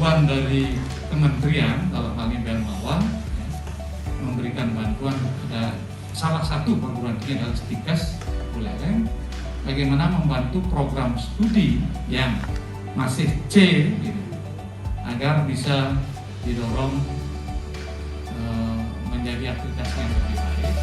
bantuan dari kementerian, kalau kami Darmawan, memberikan bantuan kepada salah satu perguruan tinggi adalah Stikes Buleleng, bagaimana membantu program studi yang masih C gitu, agar bisa didorong menjadi aktivitas yang lebih baik.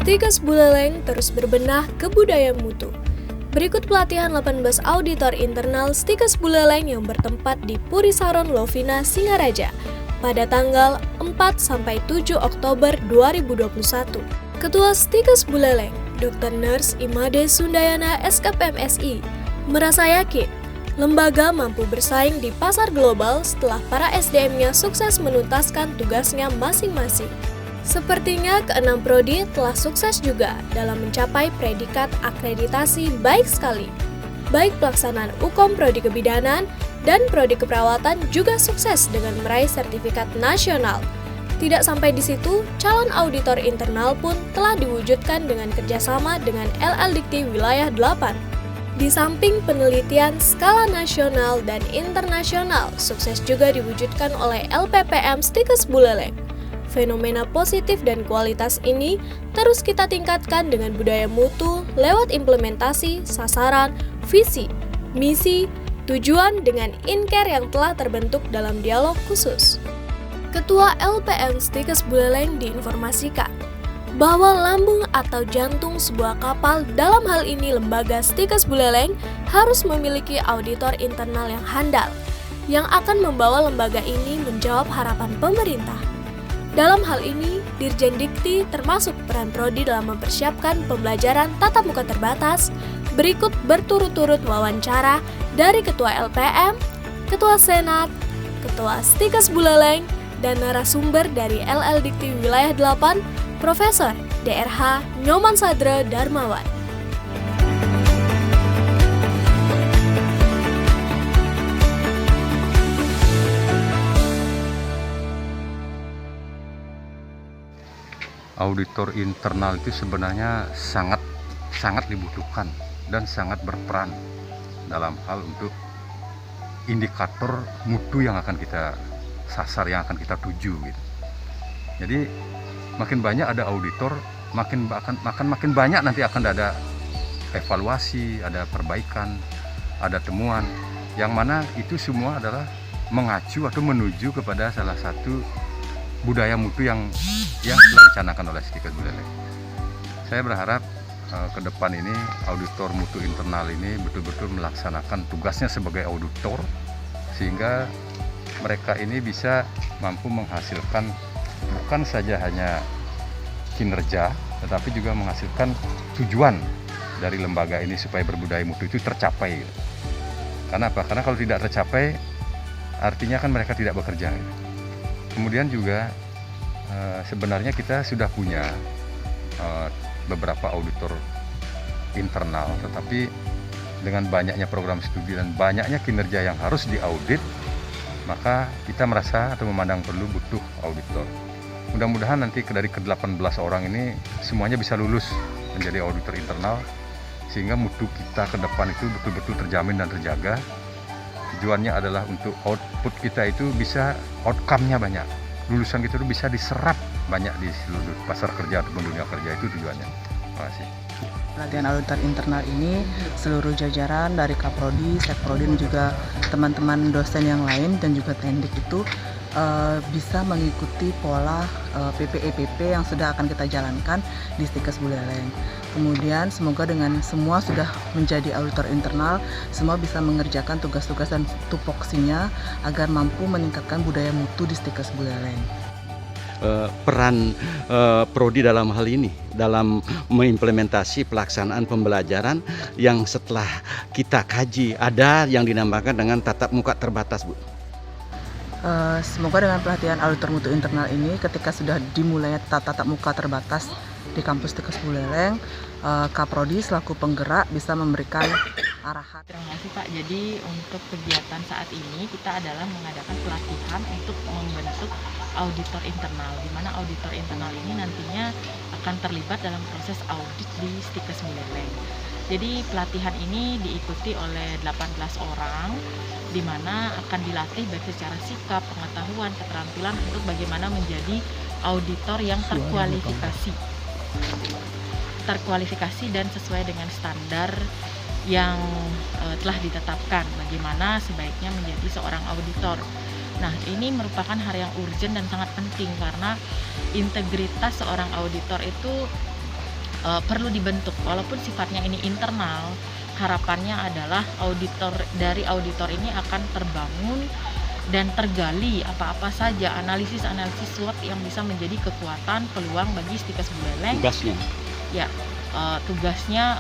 Stikes Buleleng terus berbenah ke budaya mutu. Berikut pelatihan 18 auditor internal Stikes Buleleng yang bertempat di Puri Saron Lovina, Singaraja pada tanggal 4-7 Oktober 2021. Ketua Stikes Buleleng, Dr. Nurse Imade Sundayana SKPMSI, merasa yakin lembaga mampu bersaing di pasar global setelah para SDM-nya sukses menuntaskan tugasnya masing-masing. Sepertinya keenam prodi telah sukses juga dalam mencapai predikat akreditasi baik sekali. Baik pelaksanaan UKOM Prodi Kebidanan dan Prodi Keperawatan juga sukses dengan meraih sertifikat nasional. Tidak sampai di situ, calon auditor internal pun telah diwujudkan dengan kerjasama dengan LL Dikti Wilayah 8. Di samping penelitian skala nasional dan internasional, sukses juga diwujudkan oleh LPPM Stikes Buleleng. Fenomena positif dan kualitas ini terus kita tingkatkan dengan budaya mutu lewat implementasi, sasaran, visi, misi, tujuan dengan in-care yang telah terbentuk dalam dialog khusus. Ketua LPM Stikes Buleleng diinformasikan bahwa lambung atau jantung sebuah kapal, dalam hal ini lembaga Stikes Buleleng, harus memiliki auditor internal yang handal, yang akan membawa lembaga ini menjawab harapan pemerintah. Dalam hal ini, Dirjen Dikti termasuk peran prodi dalam mempersiapkan pembelajaran tatap muka terbatas. Berikut berturut-turut wawancara dari Ketua LPM, Ketua Senat, Ketua Stikes Buleleng, dan narasumber dari LL Dikti Wilayah 8, Profesor DRH Nyoman Sadra Darmawan. Auditor internal itu sebenarnya sangat dibutuhkan dan sangat berperan dalam hal untuk indikator mutu yang akan kita sasar, yang akan kita tuju gitu. Jadi makin banyak ada auditor, makin banyak nanti akan ada evaluasi, ada perbaikan, ada temuan, yang mana itu semua adalah mengacu atau menuju kepada salah satu budaya mutu yang telah dicanangkan oleh Stikes Buleleng. Saya berharap ke depan ini auditor mutu internal ini betul-betul melaksanakan tugasnya sebagai auditor, sehingga mereka ini bisa mampu menghasilkan bukan saja hanya kinerja, tetapi juga menghasilkan tujuan dari lembaga ini supaya berbudaya mutu itu tercapai. Karena apa? Karena kalau tidak tercapai, artinya kan mereka tidak bekerja. Kemudian juga sebenarnya kita sudah punya beberapa auditor internal, tetapi dengan banyaknya program studi dan banyaknya kinerja yang harus diaudit, maka kita merasa atau memandang perlu butuh auditor. Mudah-mudahan nanti dari ke-18 orang ini semuanya bisa lulus menjadi auditor internal, sehingga mutu kita ke depan itu betul-betul terjamin dan terjaga. Tujuannya adalah untuk output kita itu bisa outcome-nya banyak. Lulusan kita itu bisa diserap banyak di seluruh pasar kerja ataupun dunia kerja, itu tujuannya. Terima kasih. Pelatihan auditor internal ini seluruh jajaran dari Kaprodi, Sekprodi dan juga teman-teman dosen yang lain dan juga Tendik itu bisa mengikuti pola PPEPP yang sudah akan kita jalankan di Stikes Buleleng. Kemudian semoga dengan semua sudah menjadi auditor internal, semua bisa mengerjakan tugas-tugas dan tupoksinya agar mampu meningkatkan budaya mutu di Stikes Buleleng. Peran prodi dalam hal ini dalam mengimplementasi pelaksanaan pembelajaran yang setelah kita kaji ada yang dinamakan dengan tatap muka terbatas, Bu. Semoga dengan pelatihan auditor mutu internal ini ketika sudah dimulai tatap muka terbatas di kampus Stikes Buleleng, Kaprodi selaku penggerak bisa memberikan arahan. Terima kasih Pak. Jadi untuk kegiatan saat ini kita adalah mengadakan pelatihan untuk membentuk auditor internal, di mana auditor internal ini nantinya akan terlibat dalam proses audit di Stikes Buleleng. Jadi pelatihan ini diikuti oleh 18 orang, di mana akan dilatih baik secara sikap, pengetahuan, keterampilan untuk bagaimana menjadi auditor yang terkualifikasi dan sesuai dengan standar yang telah ditetapkan bagaimana sebaiknya menjadi seorang auditor. Nah, ini merupakan hal yang urgent dan sangat penting karena integritas seorang auditor itu perlu dibentuk. Walaupun sifatnya ini internal, harapannya adalah dari auditor ini akan terbangun dan tergali apa-apa saja analisis-analisis SWOT yang bisa menjadi kekuatan peluang bagi Stikes Buleleng. Tugasnya Ya, tugasnya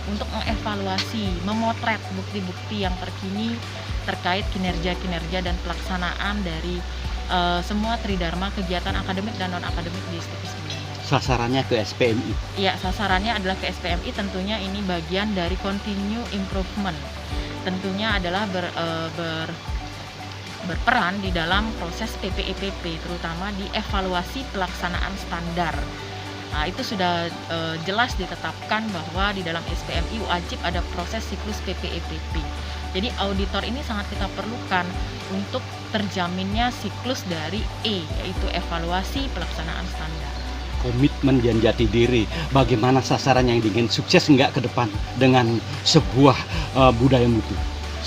untuk mengevaluasi, memotret bukti-bukti yang terkini terkait kinerja-kinerja dan pelaksanaan dari semua tridharma kegiatan akademik dan non-akademik di Stikes Buleleng. sasarannya ke SPMI. Ya, sasarannya adalah ke SPMI, tentunya ini bagian dari continue improvement. Tentunya adalah berperan di dalam proses PPEPP, terutama di evaluasi pelaksanaan standar. Nah, itu sudah jelas ditetapkan bahwa di dalam SPMI wajib ada proses siklus PPEPP. Jadi auditor ini sangat kita perlukan untuk terjaminnya siklus dari E, yaitu evaluasi pelaksanaan standar. Komitmen dan jati diri, bagaimana sasaran yang ingin sukses enggak ke depan dengan sebuah budaya mutu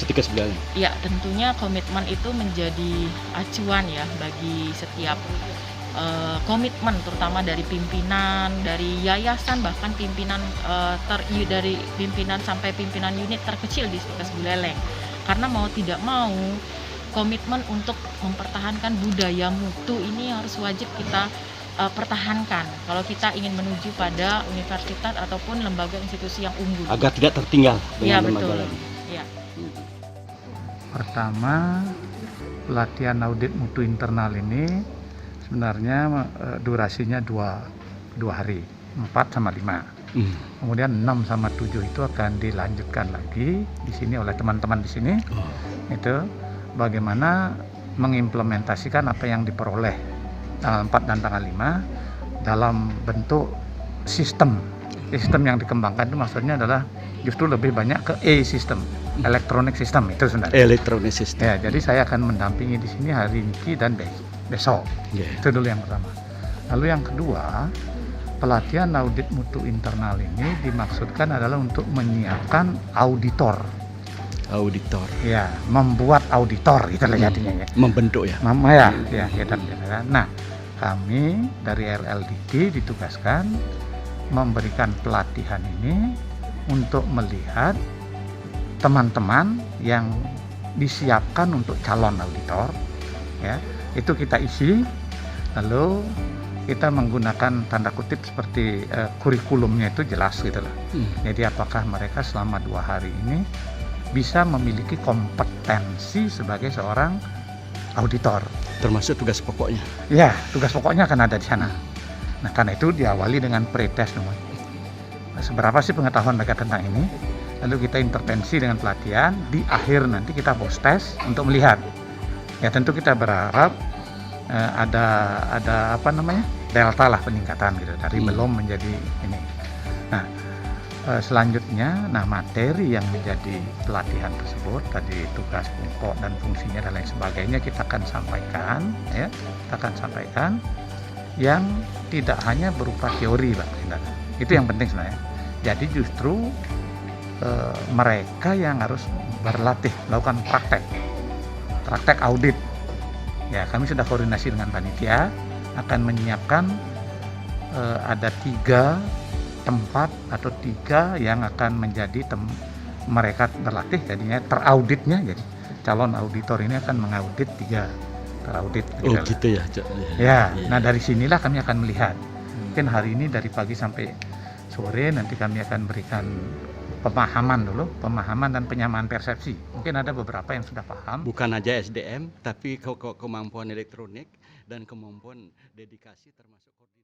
Stikes Buleleng. Ya, tentunya komitmen itu menjadi acuan ya bagi setiap komitmen, terutama dari pimpinan, dari yayasan, bahkan pimpinan dari pimpinan sampai pimpinan unit terkecil di Stikes Buleleng. Karena mau tidak mau komitmen untuk mempertahankan budaya mutu ini harus wajib kita pertahankan kalau kita ingin menuju pada universitas ataupun lembaga institusi yang unggul. Agar tidak tertinggal Ya, dengan betul. lembaga lain. Ya. Pertama, pelatihan audit mutu internal ini sebenarnya durasinya dua hari, 4 sama 5. Kemudian 6 sama 7 itu akan dilanjutkan lagi di sini oleh teman-teman di sini. Itu bagaimana mengimplementasikan apa yang diperoleh tanggal 4 dan tanggal 5 dalam bentuk sistem yang dikembangkan. Itu maksudnya adalah justru lebih banyak ke E-system, electronic system itu sebenarnya. Electronic system. Ya, jadi saya akan mendampingi di sini hari ini dan besok. Yeah. Itu dulu yang pertama. Lalu yang kedua, pelatihan audit mutu internal ini dimaksudkan adalah untuk menyiapkan auditor. Ya, membuat auditor gitu lah jadinya ya. Membentuk ya. Nah, kami dari LLDD ditugaskan memberikan pelatihan ini untuk melihat teman-teman yang disiapkan untuk calon auditor, ya, itu kita isi, lalu kita menggunakan tanda kutip seperti kurikulumnya itu jelas gitu lah. Jadi apakah mereka selama 2 hari ini bisa memiliki kompetensi sebagai seorang auditor. Termasuk tugas pokoknya. Ya, tugas pokoknya akan ada di sana. Nah, karena itu diawali dengan pretest semua. Seberapa sih pengetahuan mereka tentang ini? Lalu kita intervensi dengan pelatihan. Di akhir nanti kita post test untuk melihat. Ya, tentu kita berharap ada delta lah peningkatan gitu dari belum menjadi ini. Nah, selanjutnya, materi yang menjadi pelatihan tersebut tadi tugas pokok dan fungsinya dan lain sebagainya kita akan sampaikan, ya, kita akan sampaikan yang tidak hanya berupa teori, Pak. Itu yang penting sebenarnya. Jadi justru mereka yang harus berlatih melakukan praktek audit. Ya, kami sudah koordinasi dengan panitia akan menyiapkan ada 3 tempat atau 3 yang akan menjadi mereka berlatih, jadinya terauditnya. Jadi calon auditor ini akan mengaudit 3 teraudit. Gitu ya. Ya, nah dari sinilah kami akan melihat. Mungkin hari ini dari pagi sampai sore nanti kami akan berikan pemahaman dulu, pemahaman dan penyamaan persepsi. Mungkin ada beberapa yang sudah paham. Bukan aja SDM, tapi kemampuan elektronik dan kemampuan dedikasi termasuk koordinasi.